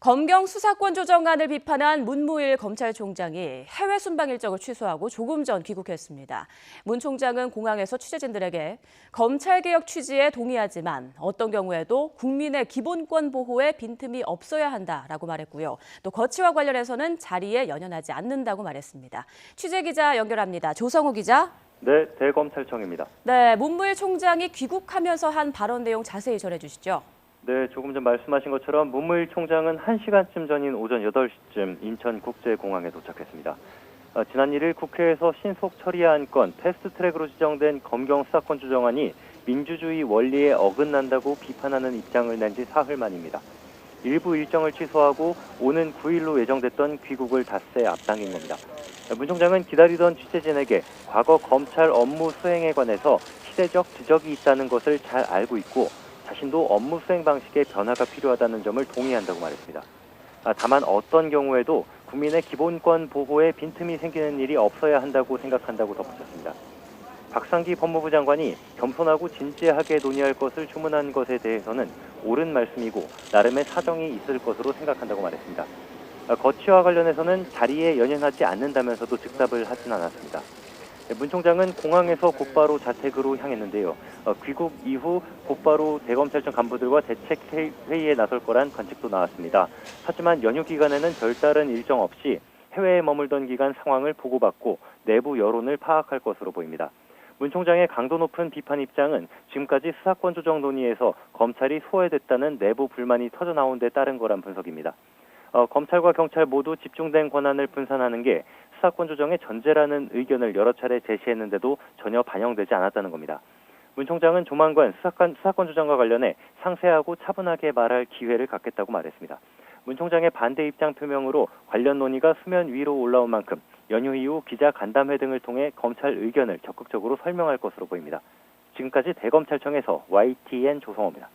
검경 수사권 조정안을 비판한 문무일 검찰총장이 해외 순방 일정을 취소하고 조금 전 귀국했습니다. 문 총장은 공항에서 취재진들에게 검찰개혁 취지에 동의하지만 어떤 경우에도 국민의 기본권 보호에 빈틈이 없어야 한다라고 말했고요. 또 거취와 관련해서는 자리에 연연하지 않는다고 말했습니다. 취재기자 연결합니다. 조성우 기자. 네, 대검찰청입니다. 네, 문무일 총장이 귀국하면서 한 발언 내용 자세히 전해주시죠. 네, 조금 전 말씀하신 것처럼 문무일 총장은 1시간쯤 전인 오전 8시쯤 인천국제공항에 도착했습니다. 지난 1일 국회에서 신속 처리한 건 패스트트랙으로 지정된 검경 수사권 조정안이 민주주의 원리에 어긋난다고 비판하는 입장을 낸 지 사흘 만입니다. 일부 일정을 취소하고 오는 9일로 예정됐던 귀국을 닷새 앞당긴 겁니다. 문 총장은 기다리던 취재진에게 과거 검찰 업무 수행에 관해서 시대적 지적이 있다는 것을 잘 알고 있고 자신도 업무 수행 방식의 변화가 필요하다는 점을 동의한다고 말했습니다. 다만 어떤 경우에도 국민의 기본권 보호에 빈틈이 생기는 일이 없어야 한다고 생각한다고 덧붙였습니다. 박상기 법무부 장관이 겸손하고 진지하게 논의할 것을 주문한 것에 대해서는 옳은 말씀이고 나름의 사정이 있을 것으로 생각한다고 말했습니다. 거취와 관련해서는 자리에 연연하지 않는다면서도 즉답을 하진 않았습니다. 문 총장은 공항에서 곧바로 자택으로 향했는데요. 귀국 이후 곧바로 대검찰청 간부들과 대책 회의에 나설 거란 관측도 나왔습니다. 하지만 연휴 기간에는 별다른 일정 없이 해외에 머물던 기간 상황을 보고받고 내부 여론을 파악할 것으로 보입니다. 문 총장의 강도 높은 비판 입장은 지금까지 수사권 조정 논의에서 검찰이 소외됐다는 내부 불만이 터져나온 데 따른 거란 분석입니다. 검찰과 경찰 모두 집중된 권한을 분산하는 게 수사권 조정의 전제라는 의견을 여러 차례 제시했는데도 전혀 반영되지 않았다는 겁니다. 문 총장은 조만간 수사권 조정과 관련해 상세하고 차분하게 말할 기회를 갖겠다고 말했습니다. 문 총장의 반대 입장 표명으로 관련 논의가 수면 위로 올라온 만큼 연휴 이후 기자 간담회 등을 통해 검찰 의견을 적극적으로 설명할 것으로 보입니다. 지금까지 대검찰청에서 YTN 조성호입니다.